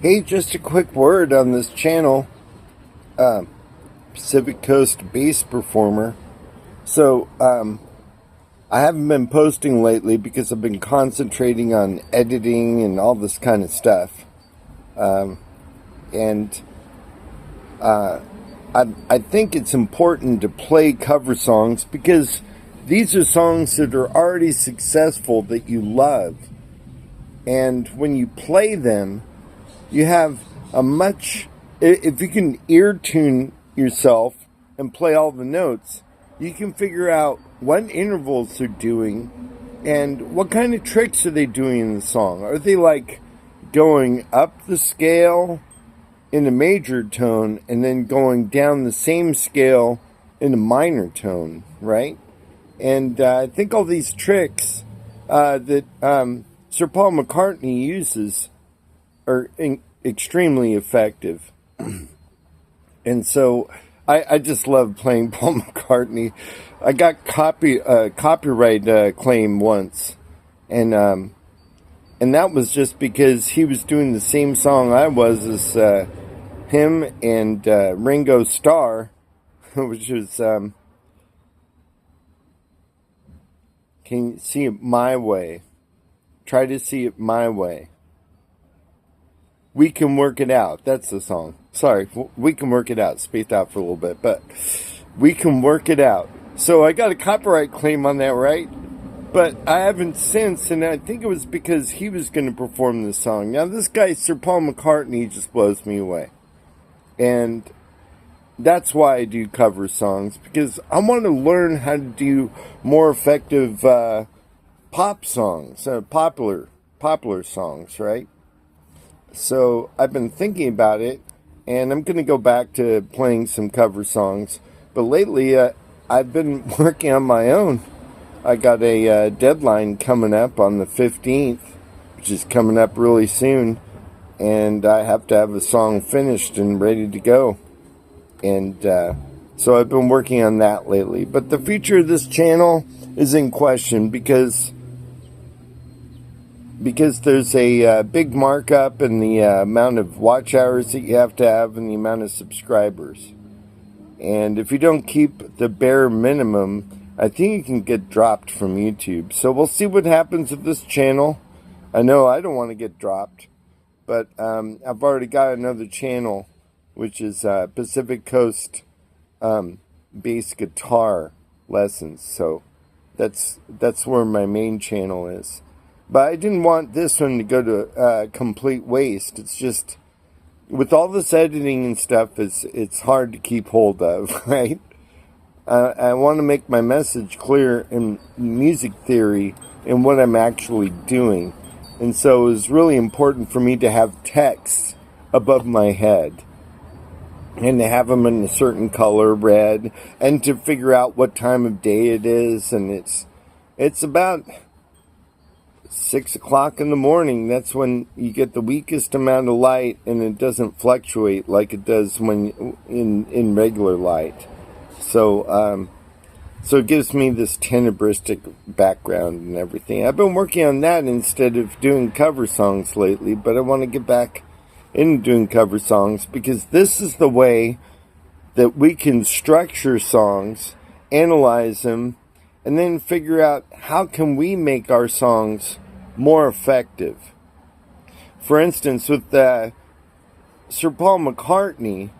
Hey, just a quick word on this channel, Pacific Coast Bass Performer. So, I haven't been posting lately because I've been concentrating on editing and all this kind of stuff. And I think it's important to play cover songs because these are songs that are already successful that you love. And when you play them, you have a much, if you can ear tune yourself and play all the notes, you can figure out what intervals they're doing and what kind of tricks are they doing in the song. Are they like going up the scale in a major tone and then going down the same scale in a minor tone, right? And I think all these tricks that Sir Paul McCartney uses are extremely effective. And so I just love playing Paul McCartney. I got copyright claim once, and that was just because he was doing the same song I was as him and Ringo Starr, which was Can You See It My Way? Try to See It My Way. We Can Work It Out. That's the song. Sorry, We Can Work It Out. Spaced out for a little bit, but We Can Work It Out. So I got a copyright claim on that, right? But I haven't since, and I think it was because he was going to perform this song. Now, this guy, Sir Paul McCartney, just blows me away. And that's why I do cover songs, because I want to learn how to do more effective pop songs, popular songs, right? So I've been thinking about it, and I'm going to go back to playing some cover songs. But lately, I've been working on my own. I got a deadline coming up on the 15th, which is coming up really soon, and I have to have a song finished and ready to go. And so I've been working on that lately. But the future of this channel is in question because there's a big markup in the amount of watch hours that you have to have and the amount of subscribers. And if you don't keep the bare minimum, I think you can get dropped from YouTube. So we'll see what happens with this channel. I know I don't want to get dropped, but I've already got another channel, which is Pacific Coast Bass Guitar Lessons. So that's where my main channel is. But I didn't want this one to go to complete waste. It's just, with all this editing and stuff, it's hard to keep hold of, right? I want to make my message clear in music theory and what I'm actually doing. And so it was really important for me to have text above my head and to have them in a certain color, red, and to figure out what time of day it is. And it's about 6 o'clock in the morning. That's when you get the weakest amount of light, and it doesn't fluctuate like it does when in regular light. So it gives me this tenebristic background and everything. I've been working on that instead of doing cover songs lately, but I want to get back into doing cover songs because this is the way that we can structure songs, analyze them, and then figure out how can we make our songs more effective. For instance, with Sir Paul McCartney,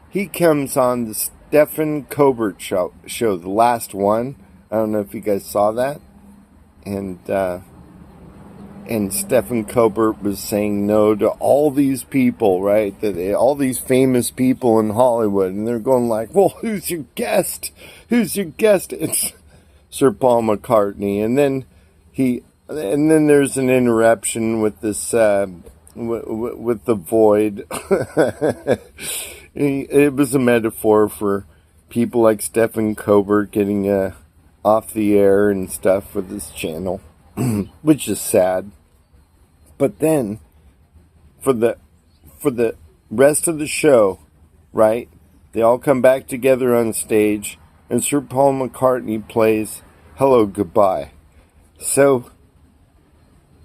he comes on the Stephen Colbert show, the last one. I don't know if you guys saw that. And Stephen Colbert was saying no to all these people, right? All these famous people in Hollywood, and they're going like, "Well, who's your guest? Who's your guest?" It's Sir Paul McCartney, and then there's an interruption with this with the void. It was a metaphor for people like Stephen Colbert getting off the air and stuff with this channel, which is sad. But then, for the rest of the show, right? They all come back together on stage, and Sir Paul McCartney plays "Hello, Goodbye." So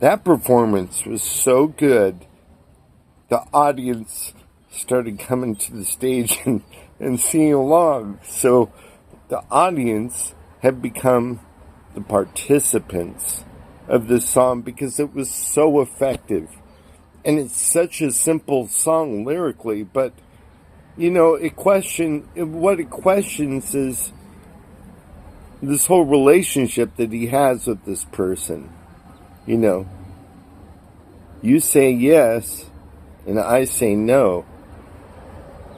that performance was so good the audience started coming to the stage and singing along. So the audience had become the participants of this song because it was so effective. And it's such a simple song lyrically, but what it questions is this whole relationship that he has with this person. You say yes and I say no,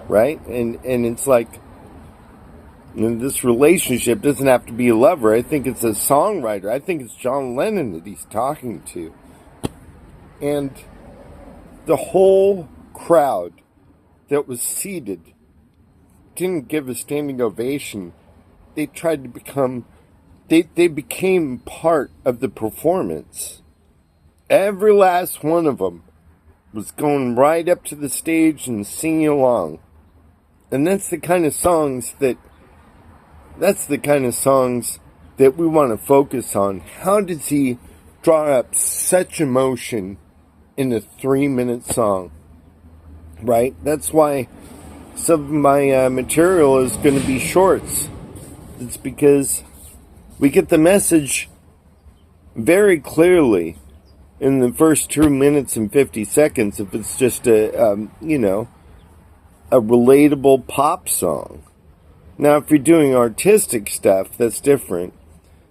right? And it's like, this relationship doesn't have to be a lover. I think it's a songwriter. I think it's John Lennon that he's talking to. And the whole crowd that was seated didn't give a standing ovation. They tried to become, they became part of the performance. Every last one of them was going right up to the stage and singing along. And that's the kind of songs that we want to focus on. How does he draw up such emotion in a 3-minute song? Right? That's why some of my material is going to be shorts. It's because we get the message very clearly in the first 2 minutes and 50 seconds if it's just a relatable pop song. Now, if you're doing artistic stuff, that's different.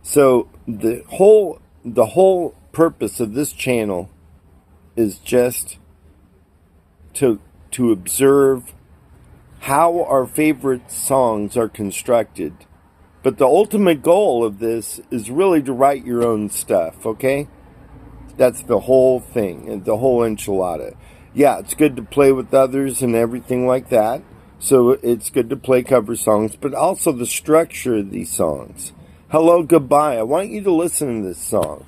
So the whole purpose of this channel is just to observe how our favorite songs are constructed. But the ultimate goal of this is really to write your own stuff, okay? That's the whole thing, and the whole enchilada. Yeah, it's good to play with others and everything like that. So it's good to play cover songs, but also the structure of these songs. Hello, Goodbye. I want you to listen to this song.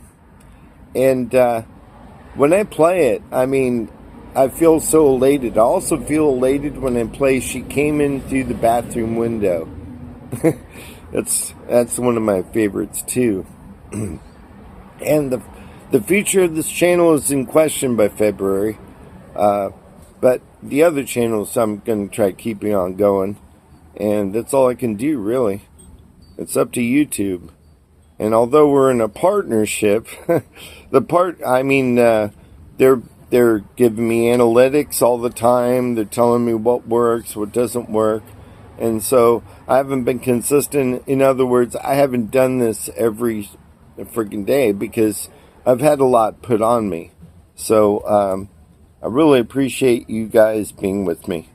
And when I play it, I feel so elated. I also feel elated when I play She Came In Through the Bathroom Window. That's one of my favorites, too. And the future of this channel is in question by February. But the other channels I'm going to try keeping on going. And that's all I can do, really. It's up to YouTube. And although we're in a partnership, they're giving me analytics all the time. They're telling me what works, what doesn't work. And so I haven't been consistent. In other words, I haven't done this every freaking day because I've had a lot put on me. So, I really appreciate you guys being with me.